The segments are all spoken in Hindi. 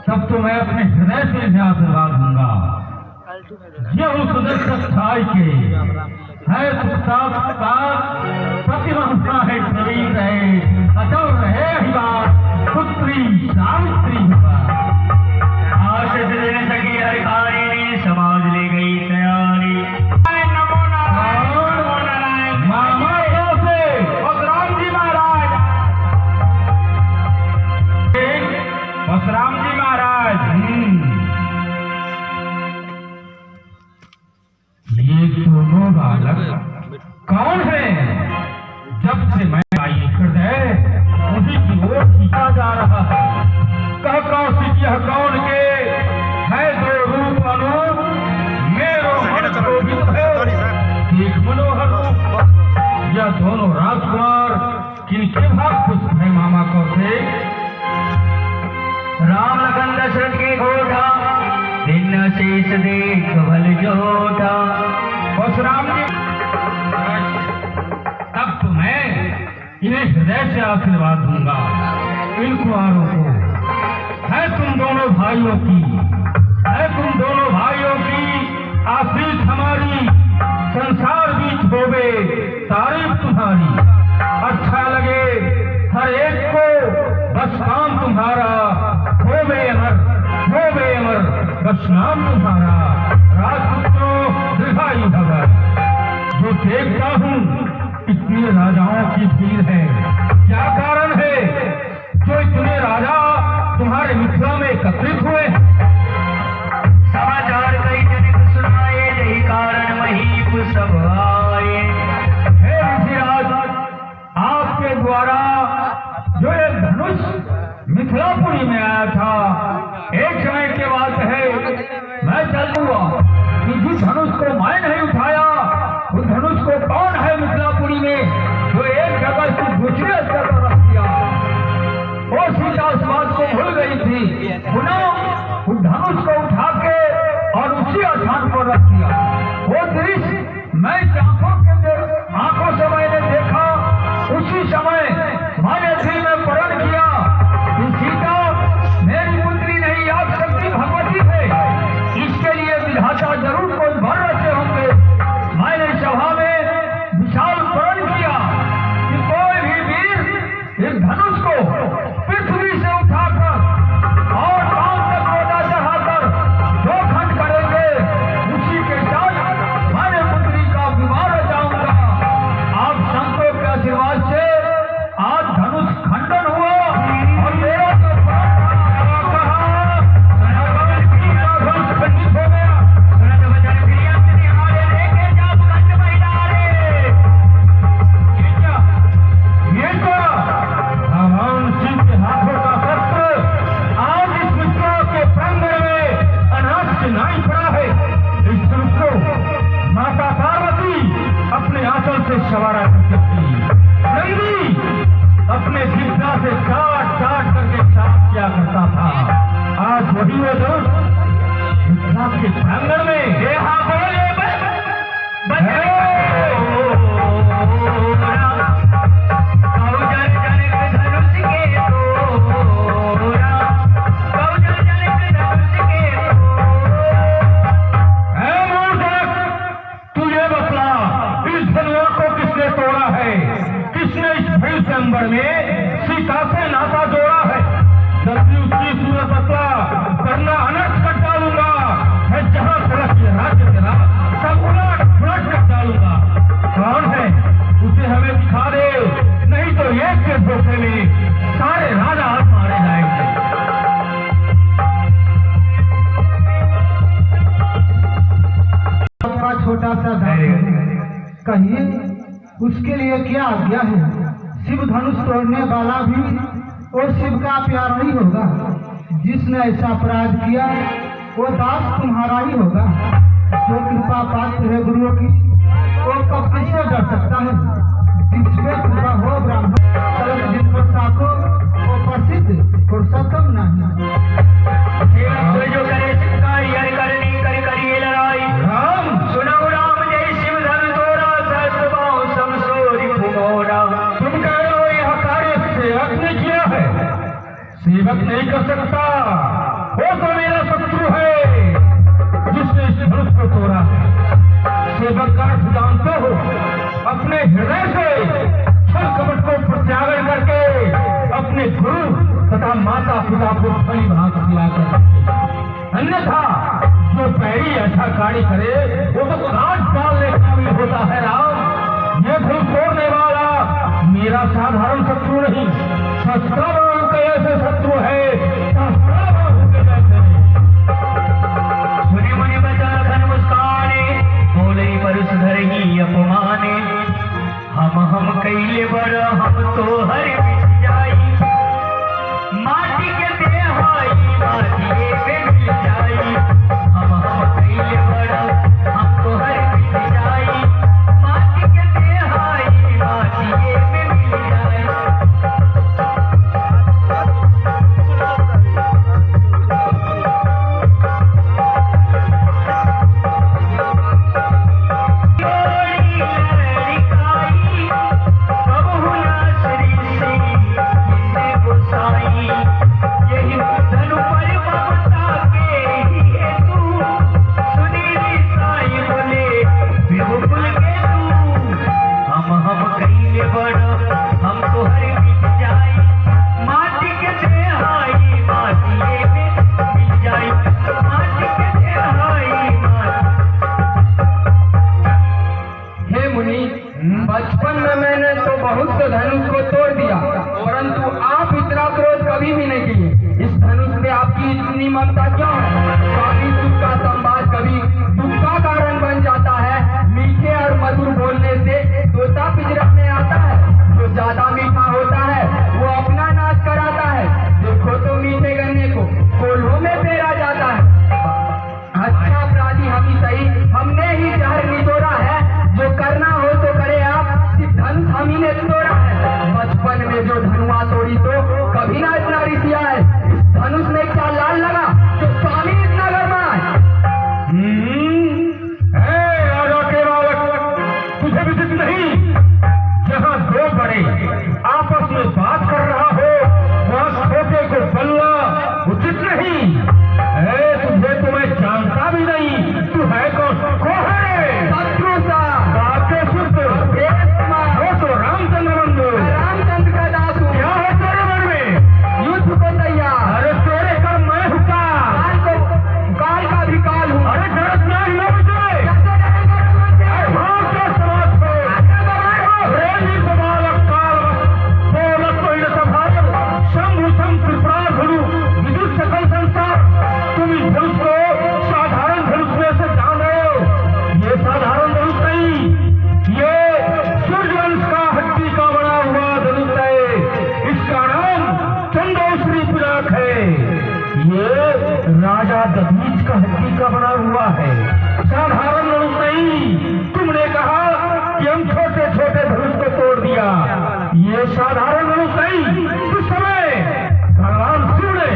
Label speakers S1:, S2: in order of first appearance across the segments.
S1: तब तो मैं अपने हृदय से इन्हें आशीर्वाद दूंगा। ये उस सच्चाई के है प्रतिमा है, शरीर है, अचल रहे हिबार पुत्री सावित्री आशीष देने सकी हरिखारी समाज ले गई तैयारी। नमो नारायण नमो नारायण। मामा से परशुराम जी महाराज, परशुराम जी महाराज, ये दोनों बालक कौन है? जब से मैं आई हृदय उसी की ओर खींचा जा रहा है। कह कौशिक यह कौन के है दो रूप अनूप, मेरो मन शोभित है एक मनोहर रूप। यह दोनों राजकुमार किनके भाग पुष्प है मामा को से? राम लखन दशरथ के घोड़ा दिन शेष देख भल जोटा। परशुराम जी, तब तो मैं इन्हें हृदय से आशीर्वाद दूंगा। इन कुंवारों को है तुम दोनों भाइयों की, है तुम दोनों भाइयों की आशीष हमारी। संसार बीच होवे तारीफ तुम्हारी, अच्छा लगे हर एक को बस काम तुम्हारा। होवे अमर बस नाम तुम्हारा। राजपुत्रों दीर्घायु भव। जो देखता हूँ इतने राजाओं की भीड़ है, क्या कारण है जो इतने राजा तुम्हारे मिथिला में एकत्रित हुए? समाचार कई जन सुनाए, यही कारण महीप सब आए। हे ऋषिराज, आपके द्वारा जो एक धनुष मिथिलापुरी में आया था, एक समय के बात है, मैं चल दूंगा कि जिस धनुष को मैं नहीं उठाया, उस धनुष को कौन है मिथिलापुरी में जो एक जगह से दूसरे स्तर पर रख दिया? वो सीता उस बात को भूल गई थी, पुनः उस धनुष को उठा के और उसी स्थान पर रख दिया। वो दृश्य मैं आंखों से मैंने देखा। उसी समय मैंने दिल में प्रण किया कि सीता मेरी पुत्री नहीं, आप शक्ति भगवती है। इसके लिए विधाता जरूर कोई भर रचे होंगे। मैंने सभा में विशाल प्रण किया कि कोई भी वीर इस धनुष को पृथ्वी से उठाकर और पांव तक गोदा चढ़ाकर 2 खंड करेंगे। उसी के साथ मैंने पुत्री का विवाह रचाऊंगा। आप संतों के आशीर्वाद से आज धनुष खंडन हुआ और मेरा जो सवारा करती नंदी अपने जिब्रा से काट करके साफ किया करता था। आज वही वो दोस्त मिथिला के प्रांगण में अंबर में सीता से नाता जोड़ा है। जल्दी उसकी सूरत बतला, करना अनर्थ कर डालूंगा। मैं जहां सड़क के राज्य तेरा सब उलट कर डालूंगा। कौन है उसे हमें दिखा दे, नहीं तो एक के धोखे में सारे राजा हाथ मारे जाएंगे। छोटा सा कहिए उसके लिए क्या आज्ञा है? शिव धनुष तोड़ने वाला भी और शिव का प्यारा ही होगा। जिसने ऐसा अपराध किया वो दास तुम्हारा ही होगा। जो कृपा पात्र है गुरुओं की, वो कब किससे डर सकता है? जिसपे कृपा हो ब्राह्मण तलब जिन पर साको वो प्रसिद्ध पुरुषोत्तम नहीं। जो करे करिए लड़ाई। राम सुनो राम जय शिव धन तोड़ा सहस्त्र समसोरी फुमोरा। तुम कह रहे हो यह कार्य सेवक ने किया है। सेवक नहीं कर सकता, वो तो मेरा शत्रु है जिसने इस धनुष को तोड़ा है। सेवक का अर्थ जानते हो, अपने हृदय से छल कपट को प्रत्यागन करके अपने गुरु तथा माता पिता को भली भांति खिला कर, अन्यथा जो पैरी ऐसा कार्य करे वो तो काट डालने का भी होता है। राम, ये धनुष तोड़ने वाला मेरा साधारण शत्रु नहीं, सहस्राबाहु के ऐसे शत्रु है, सहस्राबाहु के जैसे। सुनि मुनि बचन धन मुस्काने, बोले परस धरहि अपमाने। हम कैले बड़ हम तो हर मिट जाई, माटी के देहाई माटी पे मिल जाई। हम कैले बड़ हम तो हर मिट जाई, माटी के देहाई माटी पे मिल जाई।
S2: बचपन में मैंने तो बहुत से धनुष को तोड़ दिया, परंतु आप इतना क्रोध कभी भी नहीं किए। इस धनुष में आपकी इतनी ममता क्यों है? स्वामी सुख का संवाद कभी दुख का कारण बन जाता है। मीठे और मधुर बोलने से तोता पिंजरे में आता है, जो ज्यादा मीठा होता है वो अपना नाश कराता है। देखो तो मीठे गन्ने को कोल्हों में फेरा जाता है। अच्छा अपराधी हम ही सही, हमने ही जहर निचोड़ा है। जो करना हो तो करे आप, सिर्फ धनुष हम ही ने तोड़ा है। बचपन में जो धनुआ तोड़ी तो कभी ना इतना रिसिया है। इस धनुष में क्या लाल लगा तो स्वामी इतना गरमाए।
S1: राजा के बालक, तुझे विदित नहीं, जहाँ दो बड़े आपस में बात कर रहा हो वहाँ छोटे को बल्ला उचित नहीं। तुझे तो मैं जानता भी नहीं, तू है कौन? को है
S2: शत्रु सा
S1: वो तो रामचंद्र बंधु,
S2: रामचंद्र का दास हूँ।
S1: क्या है तेरे मन में?
S2: युद्ध को तैयार।
S1: अरे तेरे का मैं हुक्का,
S2: काल का भी काल हूँ।
S1: अरे डरत नहीं ना मुझे। शंभु शंभ त्रिपुरार धनु विद्युत सकल संसार, तुम इस धनुष को साधारण धनुष में से जान रहे हो। ये साधारण धनुष नहीं, ये सूर्यवंश का हड्डी का बना हुआ धनुष है। इसका नाम चंद्रश्री पिनाक है। ये राजा दधीच का हड्डी का बना हुआ है, साधारण धनुष नहीं। तुमने कहा कि हम छोटे छोटे धनुष को तोड़ दिया, ये साधारण धनुष नहीं। उस समय भगवान शिव ने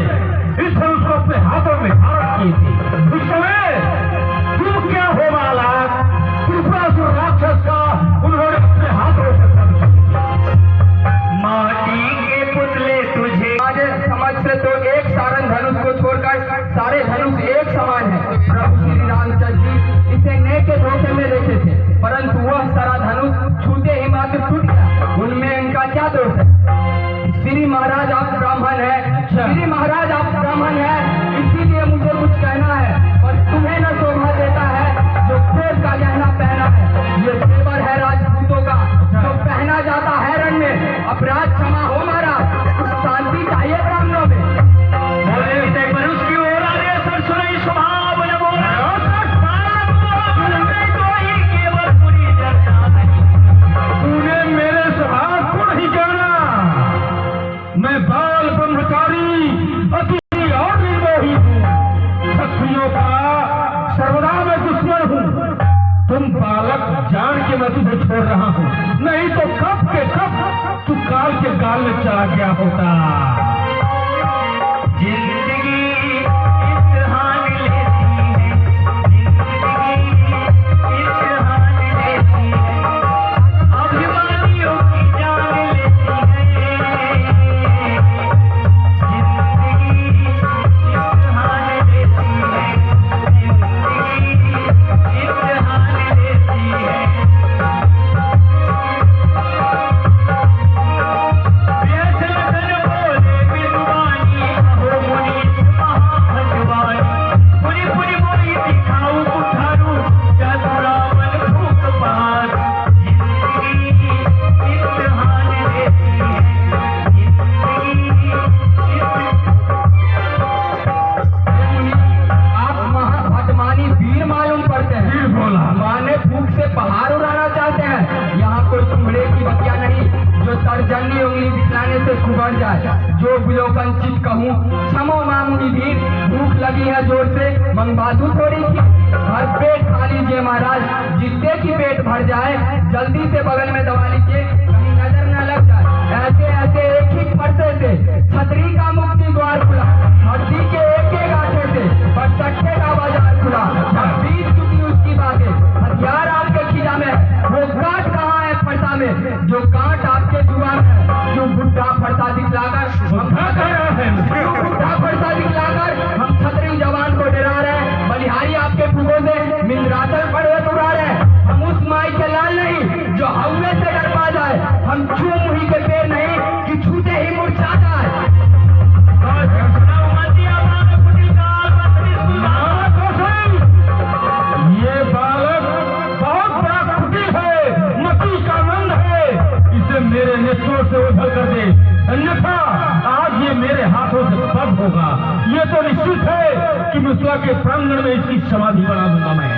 S1: इस धनुष को अपने हाथों में धारण किए थे। उस समय तुम क्या हो बालक, त्रिपुरासुर राक्षस का उन्होंने अपने हाथों से माटी के पुतले तुझे
S2: समझ से तो एक सारण धनुष को छोड़कर सारे धनुष एक समान है। प्रभु श्री रामचंद्र जी इसे नए के धोखे में देखे थे, परंतु वह सारा धनुष छूते ही मात्र टूट गया। उनमें इनका क्या दोष है? श्री महाराज आप ब्राह्मण है, श्री महाराज आप ब्राह्मण है, इसीलिए मुझे कुछ कहना है। और तुम्हें न शोभा देता है जो क्रोध का गहना पहना है। ये तेवर है राजपूतों का जो पहना जाता है रण में। अपराध क्षमा हो महाराज, कुछ शांति चाहिए ब्राह्मणों में।
S1: मनुष्य की ओर आ रहे सर सुनाई स्वभाव तूने मेरे स्वभाव को नहीं जाना। मैं बाल ब्रह्मचारी अति और निर्मोही हूँ, क्षत्रियों का सर्वदा मैं दुश्मन हूँ। तुम बालक जान के मैं तुझे छोड़ रहा हूँ, नहीं तो कब के कब तू काल के गाल में चला गया होता। जिंदगी इम्तिहान लेती है, जिंदगी इम्तिहान लेती है, अभिमानियों की जान लेती है। जिंदगी
S2: पुलोकंचित कहूँ क्षमो मामुनि भीर, भूख लगी है जोर से मंगवा दूं थोड़ी सी, भर पेट खा लीजिए महाराज, जिससे कि पेट भर जाए, जल्दी से बगल में दबा लीजिए कहीं नजर न लग जाए। ऐसे ऐसे एक ही फरसे से छतरी का मुक्ति द्वार खुला, हड्डी के एक एक आटे से बटसट्टे का बाजार खुला, अब बीत चुकी उसकी बातें, हथियार आपके खिजा में, वो काट कहाँ है फरसा में, जो काट आपके जुआ में, जो बुढ़ा फरसा दिखलाकर बुढ़ा फरसा दिखलाकर हम छतरी जवान को डरा रहे हैं, बलिहारी आपके फूलों से मिंद्राचल पर्वत उड़ा रहे हैं। हम उस माई के लाल नहीं जो हवे से डर पा जाए, हम छू मुही के पेड़ नहीं कि छूते ही मुरझा जाए।
S1: ये बालक बहुत बड़ा कुटिल है, मती का मंद है, इसे मेरे नेत्रों से उछल कर दे, अन्यथा आज ये मेरे हाथों से तब होगा। ये तो निश्चित है कि मिथिला के प्रांगण में इसकी समाधि बना दूंगा मैं।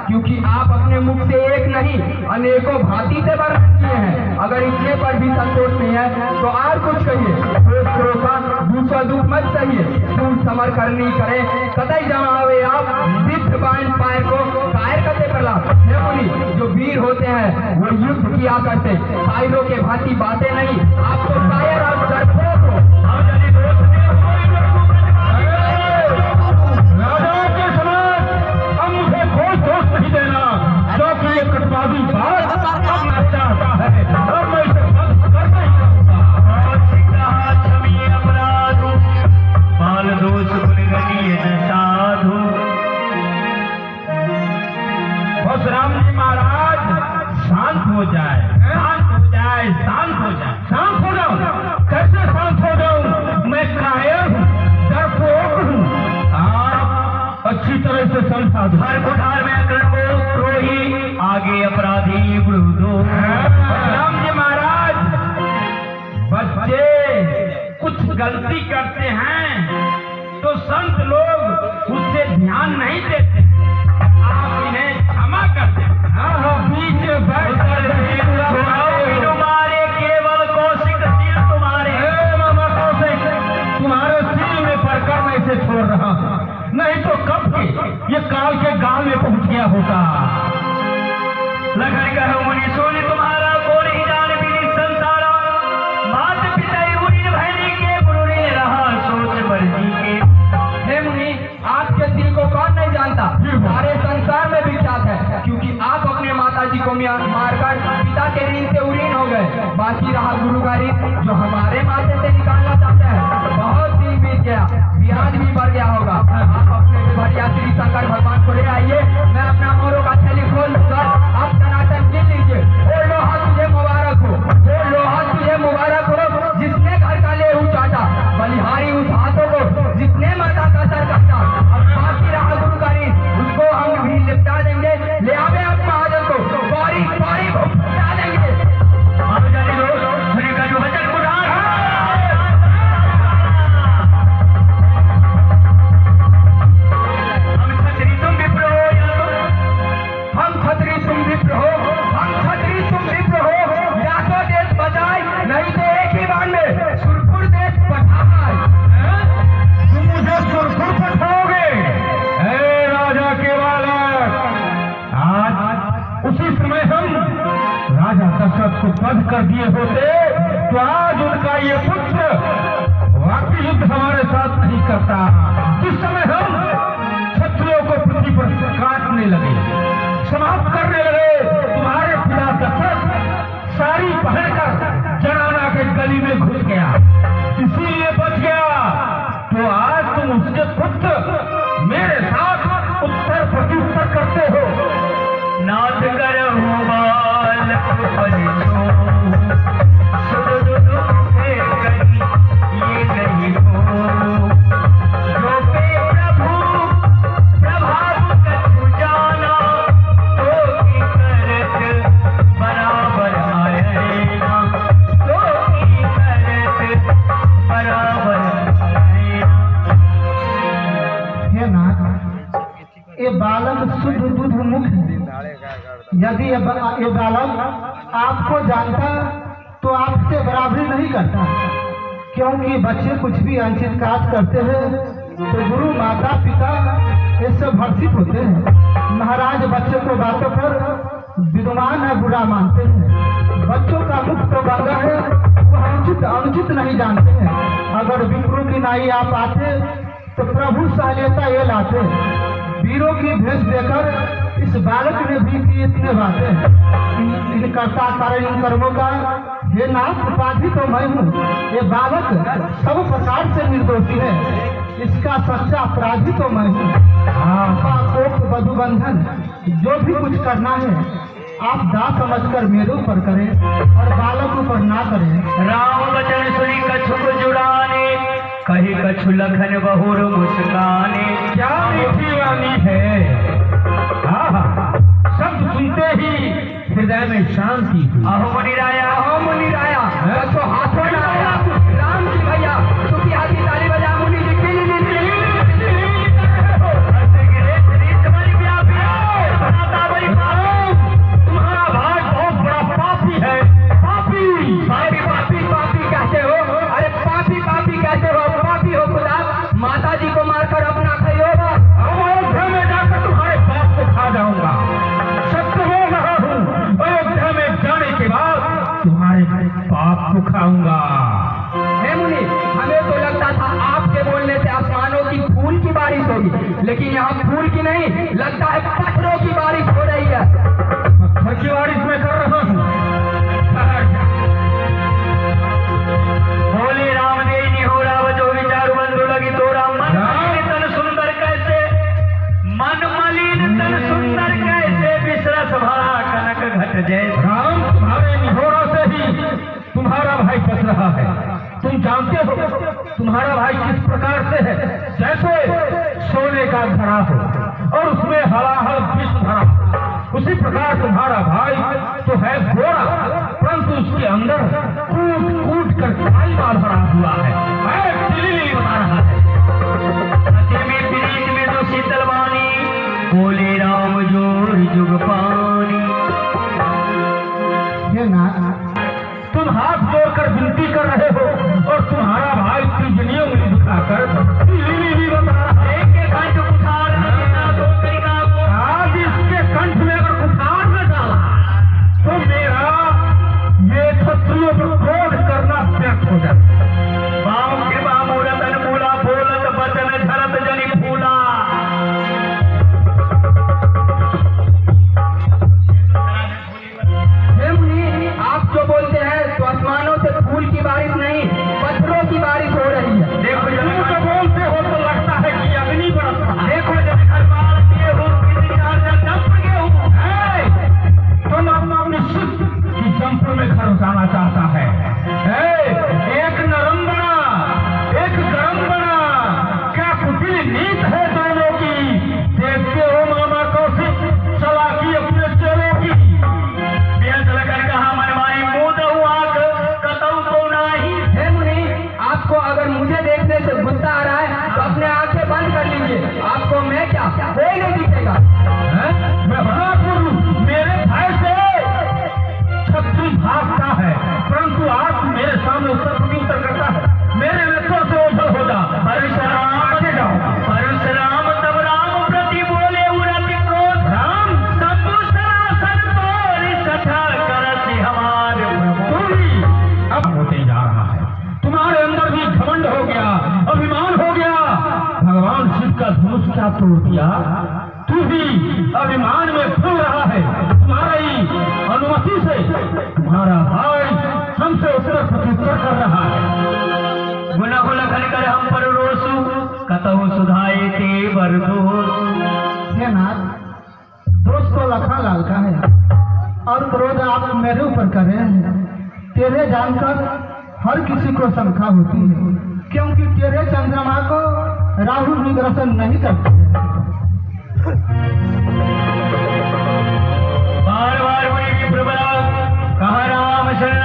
S2: क्योंकि आप अपने मुख से एक नहीं अनेकों भांति से वर्णन किए हैं। अगर इतने पर भी संतोष नहीं है तो और कुछ कहिए। दूसरा दुख मत चाहिए, दूर समर करनी करे कतई जमावे आप, सिद्ध बाण पाए को कायर कते प्रलाप। हे मुनि, जो वीर होते हैं वो युद्ध किया करते, कायरों के भांति बातें नहीं। आप तो कायर और डरपोक हो।
S1: नहीं देना, क्योंकि ये कटवादी बात करना चाहता है, अब मैं इसे बंद कर नहीं सकता। क्षमी अपराध बाल दोष गुणगणीय साधु। बस राम जी महाराज शांत हो जाए, शांत हो जाए, शांत हो जाए। शांत हो जाऊं? कैसे शांत हो जाऊं? मैं कायर हूं, डरपोक हूं। अच्छी तरह से समझा दो। हर कुठार में द्रोही, आगे अपराधी दो। राम जी महाराज, बच्चे कुछ गलती करते हैं तो संत लोग उससे ध्यान नहीं देते, आप इन्हें क्षमा कर दें। बीच में बैठ तुम्हारे केवल कौशिक सिर तुम्हारे, मामा कौशिक तुम्हारे सिर में पड़कर मैं इसे छोड़ रहा हूँ, नहीं तो कब के ये काल के गांव में पहुंच गया होता। लखन कहो मुनि सोनी तुम्हारा को नहीं जान भी संसारा, मात पिता उड़ी भैरी के गुरु ने रहा सोच मर्जी के।
S2: हे मुनि, आपके दिल को कौन नहीं जानता, सारे संसार में विख्यात है, क्योंकि आप अपने माता जी को मारकर पिता के ऋण से उरीन हो गए। बाकी रहा गुरु का ऋण जो हमारे माथे से निकालना चाहते हैं। बहुत दिन बीत गया, ब्याज भी बढ़ गया होगा। आप अपने बढ़िया श्री शंकर भगवान को ले आइए, मैं अपना मोरों का थैली खोल कर आप टनाटन गिन लीजिए। ओ लोहा तुझे मुबारक हो, ओ लोहा तुझे मुबारक हो, जिसने घर का लेहू चाटा, बलिहारी उस हाथों को जिसने माता का सर काटा। अब बाकी रहा गुरु का ऋण, उसको हम भी निपटा देंगे। ले आवे आप महाजन को, बारी बारी को निपटा देंगे।
S1: को बंद कर दिए होते तो आज उनका ये पुत्र वाकई युद्ध हमारे साथ नहीं करता। जिस समय हम शत्रुओं को पृथ्वी पर काटने लगे, समाप्त करने लगे, तुम्हारे पिता दशरथ सारी पहनकर जनाना के गली में घुस गया, इसीलिए बच गया। तो आज तुम उसके पुत्र मेरे साथ
S3: ये बालक शुद्ध दूध मुख है। यदि ये बालक आपको जानता तो आपसे बराबरी नहीं करता, क्योंकि बच्चे कुछ भी अनुचित कार्य करते हैं तो गुरु माता पिता इससे भर्षित होते हैं। महाराज बच्चे को बातों पर विद्वान है बुरा मानते हैं। बच्चों का मुख तो गंगा है, वह अनुचित नहीं जानते हैं। अगर विप्रों की नाई आप आते तो प्रभु सहायता ये लाते। वीरों की भेष देकर इस बालक ने भी की इतने बातें। इन कर्ता कारण इन कर्मों का ये नाथ उपाधि तो मैं हूँ। ये बालक सब प्रकार से निर्दोषी है, इसका सच्चा अपराधी तो मैं हूँ। कोप बधु बंधन जो भी कुछ करना है आप दास समझकर मेरे ऊपर करें और बालक ऊपर ना करें।
S1: राम वचन सुनी कछु को जुड़ाने, कही कछु लखन बहुर मुस्काने। क्या मीठी वाणी है, शब्द सुनते ही हृदय में शांति हुई। अहो मुनिराया,
S2: अहो मुनिराया, तो हाथों ना आया राम जी भैया, क्योंकि आदि ताली बजा मुनि जी की
S1: तुम्हारा भाई बहुत बड़ा पापी है। पापी
S2: पापी पापी पापी कहते हो? अरे पापी पापी कहते हो? पापी हो खुदा, माता जी को मारकर अपना खाइएगा।
S1: अयोध्या में जाकर तुम्हारे बाप को खा जाऊंगा। सत्य बोल रहा हूँ, अयोध्या में जाने के बाद तुम्हारे बाप को खाऊंगा।
S2: हे मुनि, हमें तो लगता था आपके बोलने से आसमानों की फूल की बारिश होगी, लेकिन यहाँ फूल की नहीं, लगता है पत्थरों की बारिश हो रही है।
S1: पत्थर की बारिश में कर रहा हूँ। बोले रामदेव नि हो राव जो विचार बंधु लगी तोरा मन मलिन तन सुंदर कैसे, मन मलिन तन सुंदर कैसे, विश्रस भरा कनक घट जैसे। राम तुम्हारे निहोरा से ही तुम्हारा भाई बच रहा है। तुम जानते हो तुम्हारा भाई किस प्रकार से है, जैसे सोने का घड़ा हो और उसमें हलाहल विष भरा, उसी प्रकार तुम्हारा भाई तो है घोड़ा, परंतु उसके अंदर कूट कूट कर काई माल भरा हुआ है। दिल्ली बता रहा है में प्रीत में जो शीतल वाणी, बोले राम जोर जुग पानी।
S3: ये ना
S1: तुम हाथ जोड़कर विनती कर रहे हो और तुम्हारा भाई तीजनी उंगली दिखाकर दिल्ली बता रहा है। एक के कंठ कुठार दो तरीका को आज इसके कंठ में अगर कुठार न डाला तो मेरा ये शत्रुओं पर क्रोध करना व्यर्थ हो जाता। वाम कृपा मूलत अनुमूला, बोलत बचन झरत जनि फूला।
S2: हे मुनि, आप जो बोलते हैं तो आसमानों से फूल की बारिश नहीं, पत्थरों की बारिश हो रही है।
S1: देखो तुम जो बोलते हो तो लगता है कि अग्नि बरस रहा है। देखो जब घर बार किए हो जंप गए हो, तुम अपनी सुख की जंप में घर जाना चाहता है। एक नरम बना, एक गरम बना, क्या कुटिल नीत है दोनों की। देखते हो मामा कौशिक चलाकी अपने चेलों की। कर कहा मनमाई मुंह हुआ कतऊ को नाही।
S2: हे मुनि, आपको अगर मुझे देखने से गुस्सा आ रहा है तो अपने आंखें बंद कर लीजिए, आपको मैं क्या कोई नहीं दिखेगा।
S1: मैं बड़ा बोलूं, मेरे भय से शत्रु भागता है, परंतु आप मेरे सामने उत्तर प्रत्युत्तर करता है। मेरे नेत्रों से ओझल हो जा। परशुराम आगे जाओ। परशुराम तब राम प्रति बोले उरति क्रोध, राम सब सरासर तोरी सठा करसी हमारे प्रभु। अब होते जा रहा है, तुम्हारे अंदर भी घमंड हो गया, अभिमान हो गया। भगवान शिव का धनुष क्या तोड़ दिया, तू भी अभिमान में फूल रहा है। तुम्हारी अनुमति से तुम्हारा भाई हमसे उत्तर प्रत्युत्तर कर रहा है। गुना को लखन कर हम पर रोसू, कतहु सुधाए ते बरदोस।
S3: ये नाथ दोष तो लखा लाल का है और क्रोध आप मेरे ऊपर कर रहे हैं। तेरे जानकर हर किसी को शंका होती है, क्योंकि तेरे चंद्रमा को राहु भी दर्शन नहीं करते।
S1: बार बार मुनि प्रबला कहा राम शरण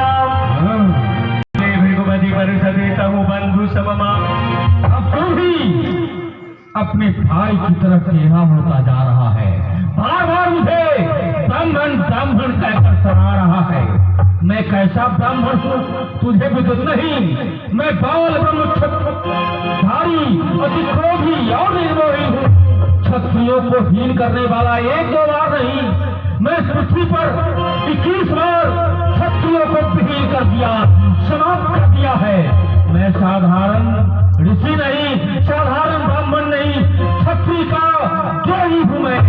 S1: भृगुपति पर सदे तहु बंधु सममा। अब तुम भी अपने भाई की तरफ टेढ़ा होता जा रहा है। बार बार मुझे ब्राह्मण ब्राह्मण कहकर सरा रहा है। मैं कैसा ब्राह्मण हूँ तुझे भी तो नहीं। मैं बाल ब्रह्मचारी, अति क्रोधी और निर्मोही हूँ। क्षत्रियों को हीन करने वाला एक दो बार नहीं, मैं इस पृथ्वी पर 21 बार क्षत्रियों को विहीन कर दिया, समाप्त कर दिया है। मैं साधारण ऋषि नहीं, साधारण ब्राह्मण नहीं, क्षत्रिय का द्रोही हूँ मैं।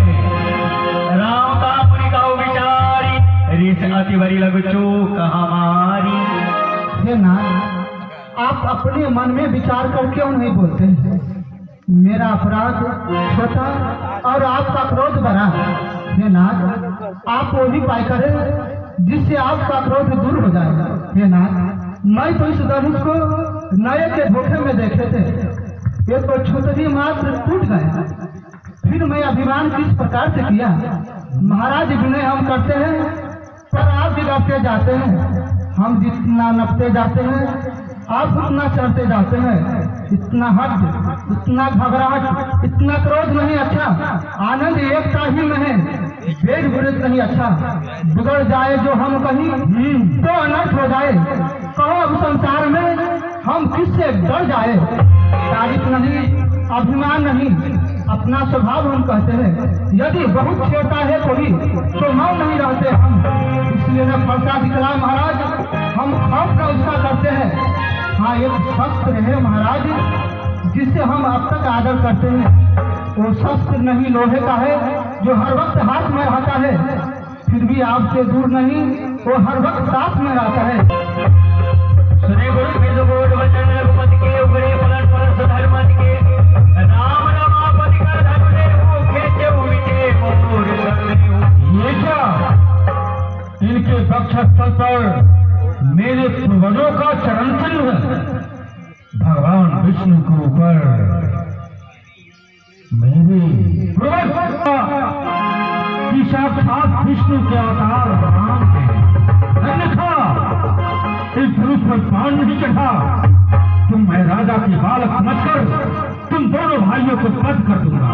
S4: राम का पुरी का विचारी ऋष अति बड़ी लगचो हमारी।
S3: हे नाथ, आप अपने मन में विचार कर क्यों नहीं बोलते? मेरा अपराध छोटा और आपका क्रोध बड़ा। हे नाथ, आप वो ही उपाय करें जिससे आपका क्रोध दूर हो जाएगा। हे नाथ, मैं तो इस धनुष को नए के धोखे में देखे थे, ये तो छुतरी मात्र टूट गया। फिर मैं अभिमान किस प्रकार से किया? महाराज विनय हम करते हैं पर आप बिगड़ते जाते हैं। हम जितना नपते जाते हैं आप उतना चढ़ते जाते हैं। इतना हट, इतना घबराहट, इतना क्रोध नहीं अच्छा। आनंद एकता ही में है, वेद विरुद्ध नहीं अच्छा। बिगड़ जाए जो हम कहीं तो अनर्थ हो जाए। कहो अब संसार में हम किससे डर जाए? तारीफ नहीं, अभिमान नहीं, अपना स्वभाव हम कहते हैं। यदि बहुत छेड़ता है कोई तो मौन नहीं रहते हम। इसलिए न फरसा दिखला महाराज, हम खौफ का उसका करते हैं। हाँ, एक शस्त्र है महाराज जिससे हम अब तक आदर करते हैं। वो शस्त्र नहीं लोहे का है जो हर वक्त हाथ में रहता है, फिर भी आपसे दूर नहीं, वो हर वक्त साथ में रहता है।
S4: सुने गुरु वेद बोध वचन रघुपति के उगरे पलट पलट धर्म के राम रमापति कर धनुरे वो खेचे उमिटे मोर संग।
S1: ये क्या? इनके वक्षस्थल पर मेरे पूर्वजों का चरण चिन्ह है। भगवान विष्णु के ऊपर मेरे पूर्वज की साक्षात विष्णु के अवतार राम है। लिखा इस धनुष पर बाण नहीं चढ़ा। तुम मैं राजा की बालक समझकर तुम दोनों भाइयों को वध कर दूंगा।